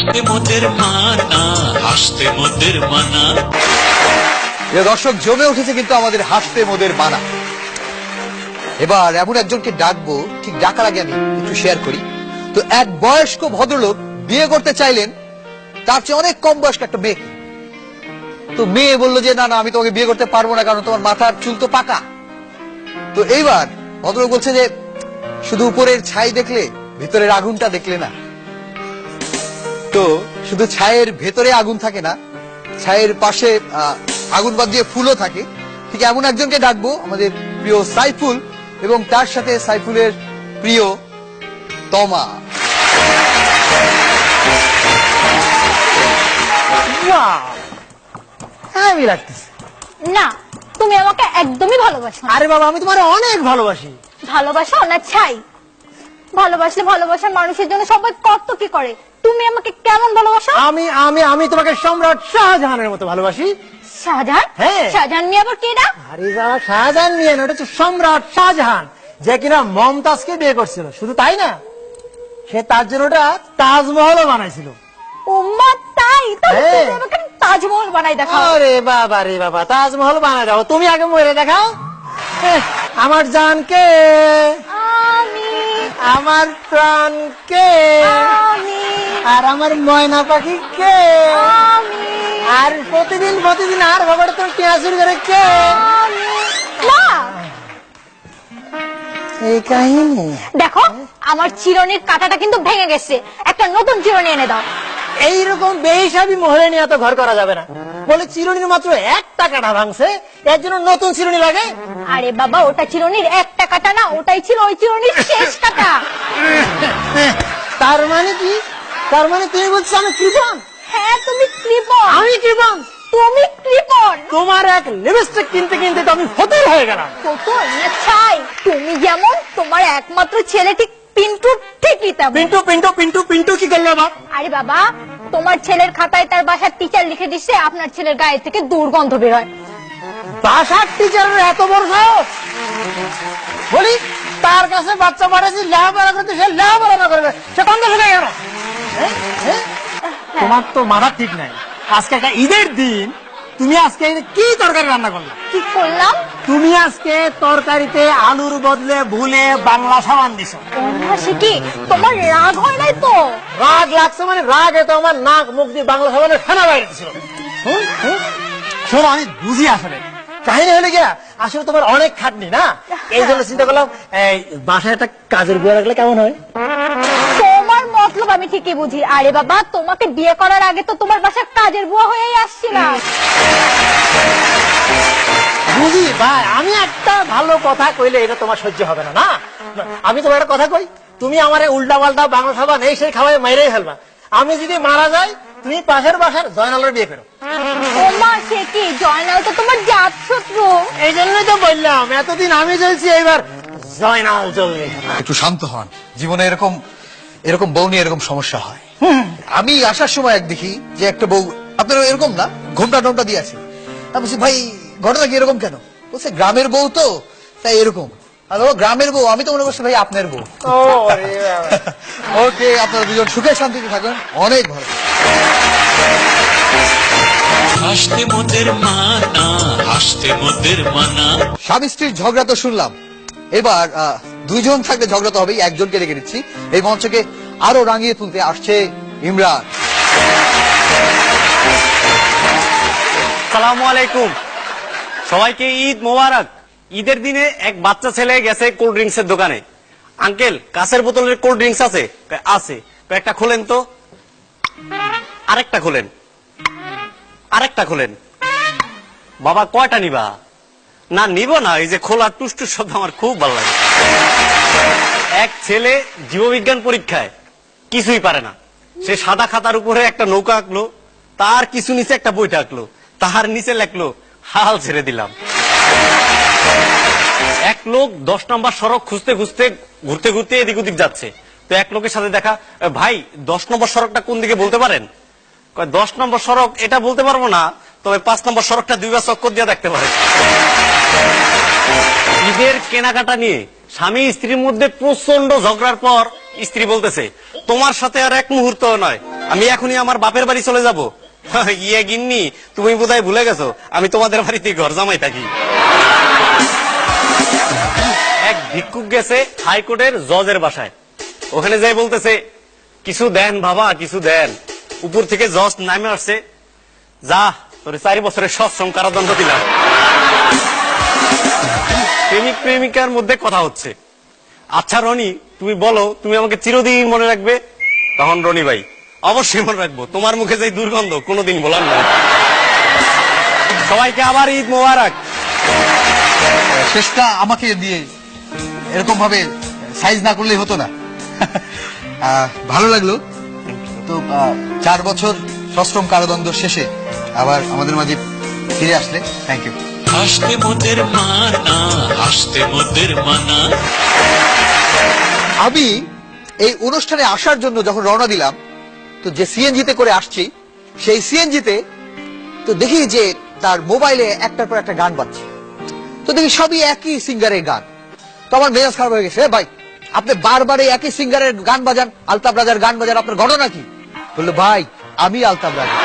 হাসতে মোদের মানা, হাসতে মোদের মানা। দর্শক জমে উঠেছে কিন্তু আমাদের হাসতে মোদের মানা। এবার এমন একজনকে ডাকবো, ঠিক ডাকার আগে আমি একটু শেয়ার করি। তো এক বয়স্ক ভদ্রলোক বিয়ে করতে চাইলেন তার চেয়ে অনেক কম বয়স্ক একটা মেয়েকে। তো মেয়ে বললো যে না না, আমি তোমাকে বিয়ে করতে পারবো না, কারণ তোমার মাথার চুল তো পাকা। তো এইবার ভদ্রলোক বলছে যে শুধু উপরের ছাই দেখলে ভিতরের আগুনটা দেখলে না। তো শুধু ছায়ের ভেতরে আগুন থাকে না, ছায়ের পাশে আগুন বাদ দিয়ে ফুলও থাকে। ঠিক এমন একজনকে ডাকবো, আমাদের প্রিয় সাইফুল এবং তার সাথে সাইফুলের প্রিয় তমা। আমি লাগতেছে না, তুমি আমাকে একদমই ভালোবাসো না। আরে বাবা, আমি তোমার অনেক ভালোবাসি। ভালোবাসো না ছাই? ভালোবাসলে ভালোবাসার মানুষের জন্য সবাই কত কি করে, তুমি আমাকে কেমন ভালোবাসো? আমি আমি আমি তোমাকে সম্রাট শাহজাহানের মতো ভালোবাসি। শাহজাহান? হ্যাঁ। শাহজাহান মিয়া আবার কে না? আরে বাবা, শাহজাহান নিয়ে না, ওটা হচ্ছে সম্রাট শাহজাহান, যে কিনা মমতাজকে বিয়ে করছিল। শুধু তাই না, সে তার জন্য ওটা তাজমহলও বানাইছিল। ওম্মা তাই? তাহলে তুমি আমাকে তাজমহল বানাই দেখাও। আরে বাবা রে বাবা, তাজমহল বানাই দাও। তুমি আগে মরে দেখাও। আমার জানকে, আমি, আমার প্রাণকে, আমি, আর আমার ময়না পাখিকে, আমি, আর প্রতিদিন প্রতিদিন আর বাবার তো পেঁয়াজ চুরি করে কে? মা। এই কাহিনী। দেখো, আমার চিরুনির কাঁটাটা কিন্তু ভেঙে গেছে, একটা নতুন চিরুনি এনে দাও। এইরকম বেহিসাবি মহিলা নিয়ে এত ঘর করা যাবে না। বলে চিরুনির মাত্র 1 টাকাটা ভাঙছে, এর জন্য নতুন চিরুনি লাগে? আরে বাবা, ওটা চিরুনির 1 টাকাটা না, ওটাই ছিল ওই চিরুনির শেষ কাটা। তার মানে কি? তার মানে তুমি বলছো আমি কৃপণ? হ্যাঁ, তুমি কৃপণ। আমি কৃপণ? তুমি কৃপণ। তোমার এক লিপস্টিক কিনতে কিনতে তো আমি ফতুর হয়ে গেলাম। ফতুর না ছাই? তুমি যেমন, তোমার একমাত্র ছেলে ঠিক পিন্টু ঠিকই তেমন। পিন্টু পিন্টু পিন্টু পিন্টু কি করলো বাবা? আরে বাবা, তোমার ছেলের খাতায় তার বাসার টিচার লিখে দিচ্ছে আপনার ছেলের গায়ে থেকে দুর্গন্ধ বের হয়। বাসার টিচারের এত বড় সাহস? বলি, তার কাছে বাচ্চা পাঠাচ্ছি লেখাপড়া করতে, সে লেখাপড়া না করবে, সে কম দেশে গেল। তোমার তো মাথা ঠিক নাই। আজকে একটা ঈদের দিন, তুমি আজকে কি তরকারি রান্না করলে? কি করলাম? তুমি আজকে তরকারিতে আলুর বদলে ভুলে বাংলা সাবান দিছো। সে কি, তোমার রাগ হয় নাই তো? রাগ লাগছে মানে রাগ, এতো আমার নাক মুখ দিয়ে বাংলা সাবানের ফেনা বাইরে ছিল। শোনো, আমি বুঝি আসলে কাহিনী হলে গিয়া, আসলে তোমার অনেক খাটনি না, এই জন্য চিন্তা করলাম এই বাসায় একটা কাজের বুয়া রাখলে কেমন হয়। তোমার মতলব আমি ঠিকই বুঝি। আরে বাবা, তোমাকে বিয়ে করার আগে তো তোমার বাসার কাজের বুয়া হয়েই আসছিলাম। বুঝি ভাই, আমি একটা ভালো কথা কইলে এটা তোমার সহ্য হবে না। না, আমি তোমার একটা কথা কই, তুমি আমার উল্টা পাল্টা বাংলা সাবান এই সেই খাওয়াই মাইরেই ফেলবা। আমি যদি মারা যাই, তুমি পাশের বাসার জয়নালের বিয়ে করো। ওমা, সে কি, জয়নাল তো তোমার জাত শত্রু। এই জন্যই তো বললাম এতদিন আমি চলছি, এইবার জয়নাল চলবে। একটু শান্ত হন, জীবনে এরকম এরকম বউ নিয়ে এরকম সমস্যা হয়। আমি আসার সময় এক দেখি যে একটা বউ, আপনার এরকম না, ঘোমটা টোমটা দিয়ে আছে। আমি বলছি ভাই ঘটনা কি এরকম কেন? বলছে গ্রামের বউ তো তাই এরকম। আর ও গ্রামের বউ, আমি তো মনে করছি ভাই আপনার বউ। ওকে, আপনারা দুজন সুখে শান্তিতে থাকুন, অনেক ভালো। হাসতে মোদের মানা, হাসতে মোদের মানা। স্বামী স্ত্রীর ঝগড়া তো শুনলাম, এবার দুইজন থাকলে ঝগড়া তো হবেই, একজনকে রেখে দিচ্ছি। এই মঞ্চকে আরো রাঙিয়ে তুলতে আসছে ইমরান। আসসালামু আলাইকুম, সবাইকে ঈদ মোবারক। ঈদের দিনে এক বাচ্চা ছেলে গেছে কোল্ড ড্রিঙ্কস এর দোকানে। আঙ্কেল, কাঁচের বোতলের কোল্ড ড্রিঙ্কস আছে? আছে। একটা খোলেন তো। আরেকটা খোলেন, আরেকটা খোলেন। বাবা কয়টা নিবা? না নিব না, এই যে খোলা টুসটুস শব্দ আমার খুব ভালো লাগে। এক ছেলে জীববিজ্ঞান পরীক্ষায় কিছুই পারে না, সে সাদা খাতার উপরে একটা নৌকা আঁকলো, তার কিছু নিচে একটা বইটা আঁকলো, তাহার নিচে লেখলো হাল ছেড়ে দিলাম। এক লোক 10 নম্বর সড়ক খুঁজতে খুঁজতে ঘুরতে ঘুরতে এদিক ওদিক যাচ্ছে। তো এক লোকের সাথে দেখা, ভাই 10 নম্বর সড়কটা কোন দিকে বলতে পারেন? 10 নম্বর সড়ক এটা বলতে পারবো না, তবে 5 নম্বর সড়কটা 2 বার চক্কর দিয়ে দেখতে পারে। ঈদের কেনাকাটা নিয়ে স্বামী স্ত্রীর মধ্যে প্রচন্ড ঝগড়ার পর স্ত্রী বলতেছে, তোমার সাথে আর এক মুহূর্ত নয়, আমি এখনই আমার বাপের বাড়ি চলে যাব। ইয়ে গিন্নি, তুমি বোধহয় ভুলে গেছো আমি তোমাদের বাড়িতে ঘর জামাই থাকি। এক ভিক্ষুক গেছে হাইকোর্টের জজের বাসায়, ওখানে যাই বলতেছে, কিছু দেন বাবা, কিছু দেন। উপর থেকে জজ নামে আসছে, যা তোর 4 বছরের সশ্রম কারাদণ্ড দিলাম। প্রেমিক প্রেমিকার মধ্যে কথা হচ্ছে, আচ্ছা রনি তুমি বলো, তুমি আমাকে চিরদিন মনে রাখবে? তখন রনি ভাই, অবশ্যই মনে রাখবো, তোমার মুখে যে দুর্গন্ধ কোনোদিন বলার না। সবাইকে আবার ঈদ মোবারক। শেষটা আমাকে দিয়ে এরকম ভাবে সাইজ না করলেই হতো না। ভালো লাগলো তো। 4 বছর সশ্রম কারাদণ্ড শেষে আবার আমাদের মাঝে ফিরে আসলে থ্যাংক ইউ। হাসতে মোদের মানা, হাসতে মোদের মানা। আমি এই অনুষ্ঠানে আসার জন্য যখন রওনা দিলাম, তো যে সিএনজিতে করে আসছি, সেই সিএনজিতে তো দেখি যে তার মোবাইলে একটার পর একটা গান বাজছে। তো দেখি সবই একই সিঙ্গারের গান। তো আমার মেজাজ খারাপ হয়ে গেছে, ভাই আপনি বারবার এই একই সিঙ্গারের গান বাজান, আলতাফ রাজার গান বাজান, আপনার ঘটনা কি? বললো ভাই আমি আলতাফ রাজা।